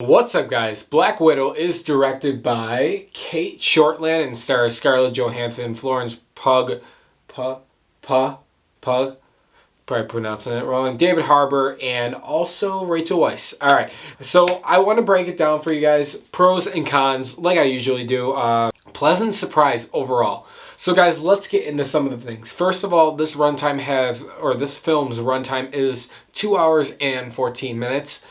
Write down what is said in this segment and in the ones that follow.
What's up, guys? Black Widow is directed by Kate Shortland and stars Scarlett Johansson, Florence Pugh, probably pronouncing it wrong, David Harbour, and also Rachel Weisz. Alright, so I want to break it down for you guys. Pros and cons, like I usually do. Pleasant surprise overall. So guys, let's get into some of the things. First of all, this film's runtime is 2 hours and 14 minutes.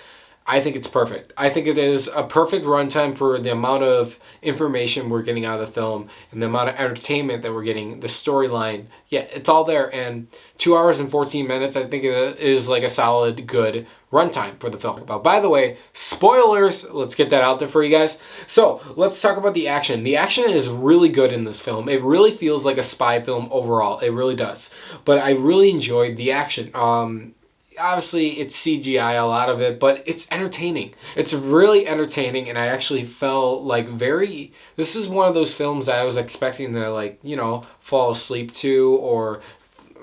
I think it's perfect. I think it is a perfect runtime for the amount of information we're getting out of the film and the amount of entertainment that we're getting, the storyline. Yeah, it's all there. And 2 hours and 14 minutes, I think it is like a solid, good runtime for the film. But by the way, spoilers, let's get that out there for you guys. So let's talk about the action. The action is really good in this film. It really feels like a spy film overall. It really does. But I really enjoyed the action. Obviously, it's CGI, a lot of it, but it's entertaining. It's really entertaining, and I actually felt like this is one of those films that I was expecting to, fall asleep to, or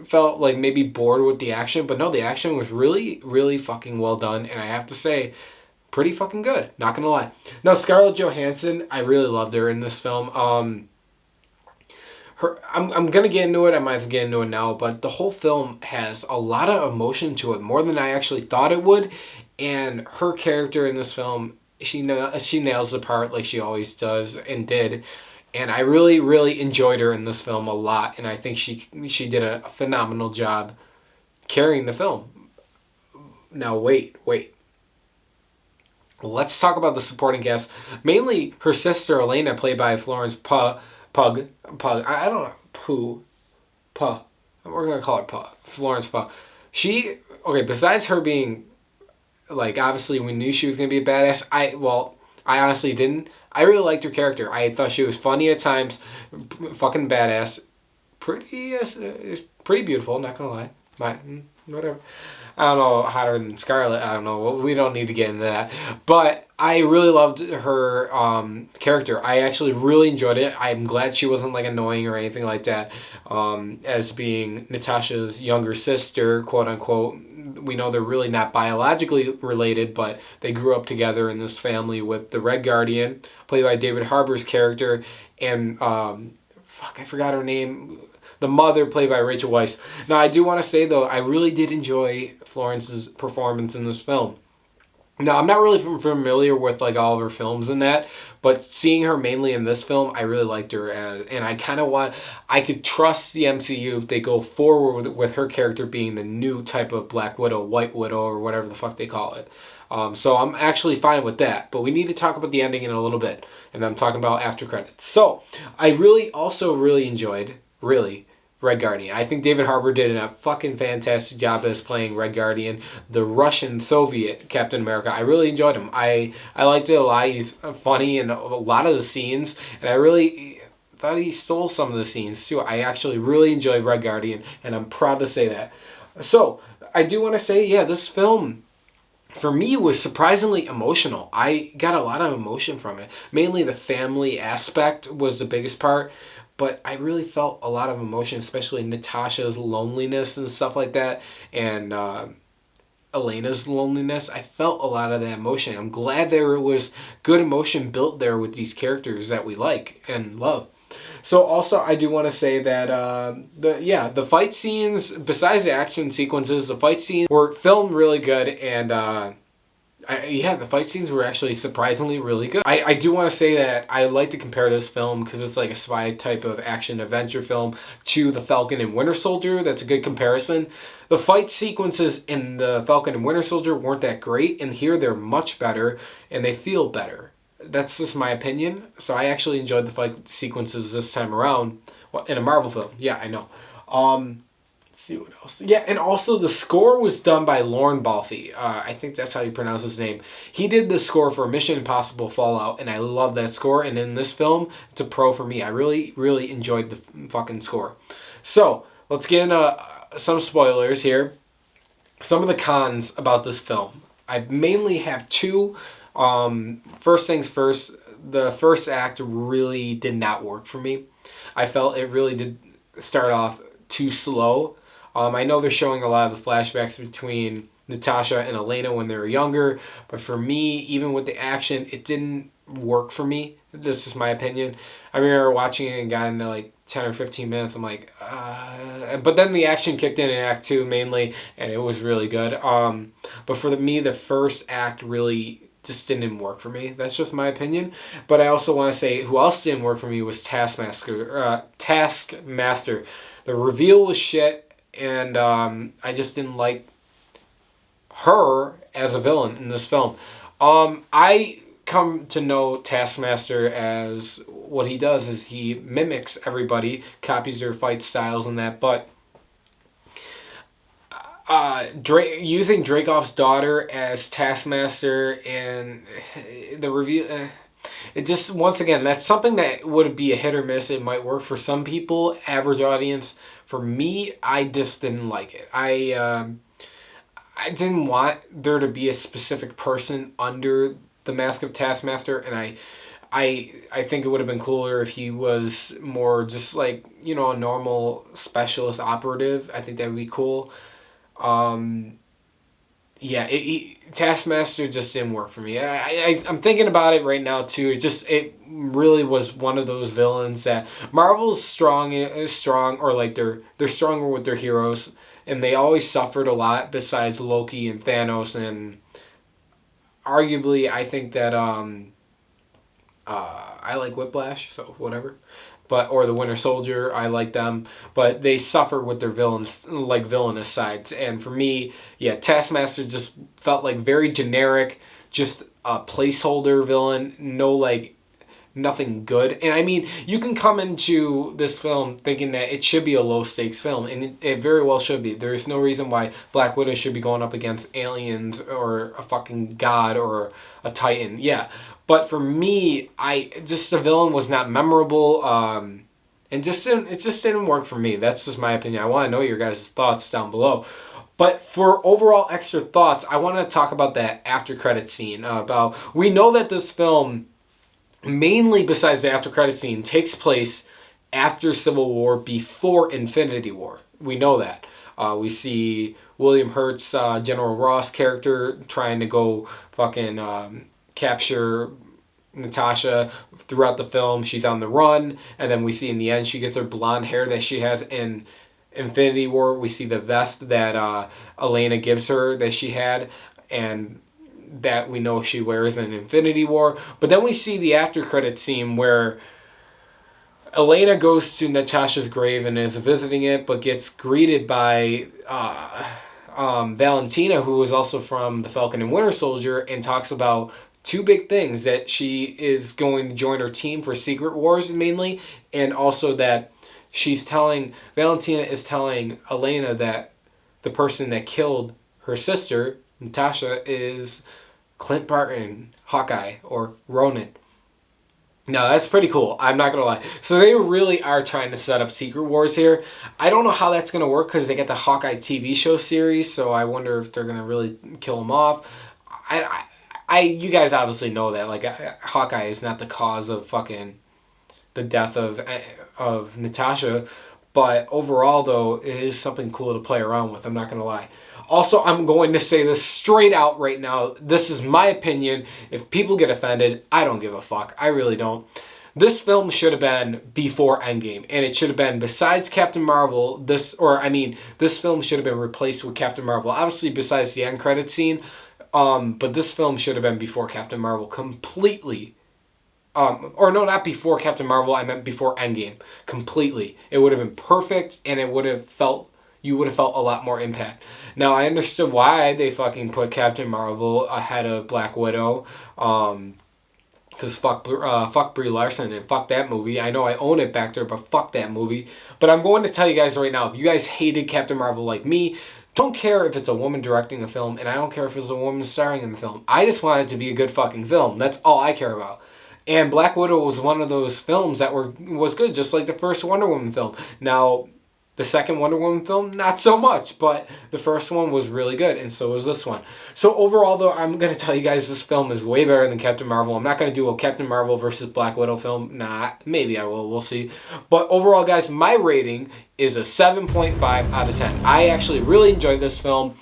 felt like maybe bored with the action, but no, the action was really, really fucking well done, and I have to say, pretty fucking good, not gonna lie. Now, Scarlett Johansson, I really loved her in this film. I'm gonna get into it. I might as well get into it now. But the whole film has a lot of emotion to it, more than I actually thought it would. And her character in this film, she nails the part like she always does and did. And I really, really enjoyed her in this film a lot. And I think she did a phenomenal job carrying the film. Now wait. Let's talk about the supporting cast. Mainly her sister Elena, played by Florence Pugh. I don't know. Puh. We're going to call her Puh. Florence Puh. Besides her being, obviously we knew she was going to be a badass. I honestly didn't. I really liked her character. I thought she was funny at times. Fucking badass. Pretty beautiful, not going to lie. Whatever. I don't know, hotter than Scarlett. I don't know. We don't need to get into that. But I really loved her character. I actually really enjoyed it. I'm glad she wasn't annoying or anything like that. As being Natasha's younger sister, quote unquote. We know they're really not biologically related, but they grew up together in this family with the Red Guardian, played by David Harbour's character, and I forgot her name. The mother, played by Rachel Weisz. Now, I do want to say, though, I really did enjoy Florence's performance in this film. Now, I'm not really familiar with all of her films in that, but seeing her mainly in this film, I really liked her and I could trust the MCU if they go forward with her character being the new type of Black Widow, White Widow, or whatever the fuck they call it. So I'm actually fine with that, but we need to talk about the ending in a little bit, and I'm talking about after credits. So, I also really enjoyed, Red Guardian. I think David Harbour did a fucking fantastic job as playing Red Guardian, the Russian Soviet Captain America. I really enjoyed him. I liked it a lot. He's funny in a lot of the scenes, and I really thought he stole some of the scenes too. I actually really enjoyed Red Guardian, and I'm proud to say that. So, I do want to say, this film, for me, was surprisingly emotional. I got a lot of emotion from it. Mainly the family aspect was the biggest part. But I really felt a lot of emotion, especially Natasha's loneliness and stuff like that, and Elena's loneliness. I felt a lot of that emotion. I'm glad there was good emotion built there with these characters that we like and love. So also, I do want to say that the fight scenes, besides the action sequences, the fight scenes were filmed really good, and the fight scenes were actually surprisingly really good. I do want to say that I like to compare this film, because it's like a spy type of action adventure film, to The Falcon and Winter Soldier. That's a good comparison. The fight sequences in The Falcon and Winter Soldier weren't that great, and here they're much better, and they feel better. That's just my opinion. So I actually enjoyed the fight sequences this time around in a Marvel film. Yeah, I know. Let's see what else. Yeah, and also the score was done by Lorne Balfe. I think that's how you pronounce his name. He did the score for Mission Impossible Fallout, and I love that score. And in this film, it's a pro for me. I really, really enjoyed the fucking score. So, let's get into some spoilers here. Some of the cons about this film. I mainly have two. First things first, the first act really did not work for me. I felt it really did start off too slow. I know they're showing a lot of the flashbacks between Natasha and Elena when they were younger. But for me, even with the action, it didn't work for me. This is my opinion. I remember watching it and got into like 10 or 15 minutes. I'm like, but then the action kicked in Act 2 mainly, and it was really good. But for me, the first act really just didn't work for me. That's just my opinion. But I also want to say who else didn't work for me was Taskmaster. The reveal was shit, and I just didn't like her as a villain in this film. I come to know Taskmaster as what he does is he mimics everybody, copies their fight styles and that, but using Dreykov's daughter as Taskmaster and the review, it just, once again, that's something that would be a hit or miss. It might work for some people, average audience. For me, I just didn't like it. I didn't want there to be a specific person under the mask of Taskmaster, and I think it would have been cooler if he was more just like, you know, a normal specialist operative. I think that would be cool. Yeah, Taskmaster just didn't work for me. I'm thinking about it right now too. It really was one of those villains that Marvel's strong, or like they're stronger with their heroes, and they always suffered a lot besides Loki and Thanos, and arguably I think that I like Whiplash, so whatever. Or the Winter Soldier, I like them, but they suffer with their villainous sides. And for me, yeah, Taskmaster just felt like very generic, just a placeholder villain, nothing good. And I mean, you can come into this film thinking that it should be a low stakes film, and it very well should be. There's no reason why Black Widow should be going up against aliens or a fucking god or a titan. Yeah. But for me, the villain was not memorable, and it just didn't work for me. That's just my opinion. I want to know your guys' thoughts down below. But for overall extra thoughts, I want to talk about that after credit scene. We know that this film, mainly besides the after credit scene, takes place after Civil War, before Infinity War. We know that. We see William Hurt's General Ross character trying to go fucking capture Natasha throughout the film. She's on the run, and then we see in the end she gets her blonde hair that she has in Infinity War. We see the vest that Elena gives her that she had, and that we know she wears in Infinity War. But then we see the after credit scene where Elena goes to Natasha's grave and is visiting it, but gets greeted by Valentina, who is also from The Falcon and Winter Soldier, and talks about two big things: that she is going to join her team for Secret Wars mainly, and also that Valentina is telling Elena that the person that killed her sister, Natasha, is Clint Barton, Hawkeye, or Ronin. No, that's pretty cool. I'm not going to lie. So they really are trying to set up Secret Wars here. I don't know how that's going to work because they get the Hawkeye TV show series, so I wonder if they're going to really kill him off. You guys obviously know that. Like, Hawkeye is not the cause of fucking the death of Natasha. But overall, though, it is something cool to play around with. I'm not going to lie. Also, I'm going to say this straight out right now. This is my opinion. If people get offended, I don't give a fuck. I really don't. This film should have been before Endgame, and it should have been besides Captain Marvel. This film should have been replaced with Captain Marvel. Obviously, besides the end credit scene, but this film should have been before Captain Marvel completely. Or no, not before Captain Marvel. I meant before Endgame completely. It would have been perfect, and you would have felt a lot more impact. Now, I understood why they fucking put Captain Marvel ahead of Black Widow. Because fuck Brie Larson and fuck that movie. I know I own it back there, but fuck that movie. But I'm going to tell you guys right now, if you guys hated Captain Marvel like me, don't care if it's a woman directing a film, and I don't care if it's a woman starring in the film. I just want it to be a good fucking film. That's all I care about. And Black Widow was one of those films that was good, just like the first Wonder Woman film. Now, the second Wonder Woman film, not so much, but the first one was really good, and so was this one. So overall, though, I'm going to tell you guys this film is way better than Captain Marvel. I'm not going to do a Captain Marvel versus Black Widow film. Nah, maybe I will. We'll see. But overall, guys, my rating is a 7.5 out of 10. I actually really enjoyed this film.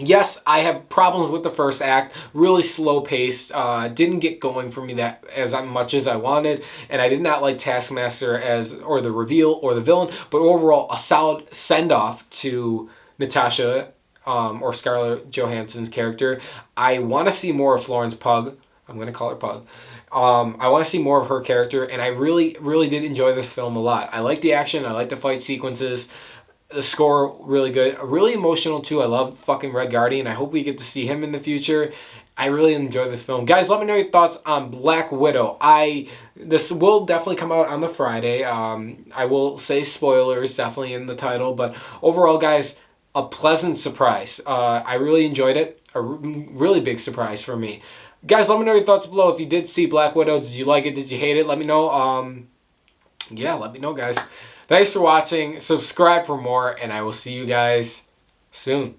Yes, I have problems with the first act. Really slow paced. Didn't get going for me that as much as I wanted, and I did not like Taskmaster as or the reveal or the villain. But overall, a solid send off to Natasha or Scarlett Johansson's character. I want to see more of Florence Pugh. I'm going to call her Pug. I want to see more of her character, and I really, really did enjoy this film a lot. I like the action. I like the fight sequences. The score really good, really emotional too. I love fucking Red Guardian. I hope we get to see him in the future. I really enjoy this film, guys. Let me know your thoughts on Black Widow. This will definitely come out on the Friday. I will say spoilers definitely in the title, but overall, guys, a pleasant surprise. I really enjoyed it. Really big surprise for me, guys. Let me know your thoughts below. If you did see Black Widow, did you like it? Did you hate it? Let me know. Yeah, let me know, guys. Thanks for watching. Subscribe for more, and I will see you guys soon.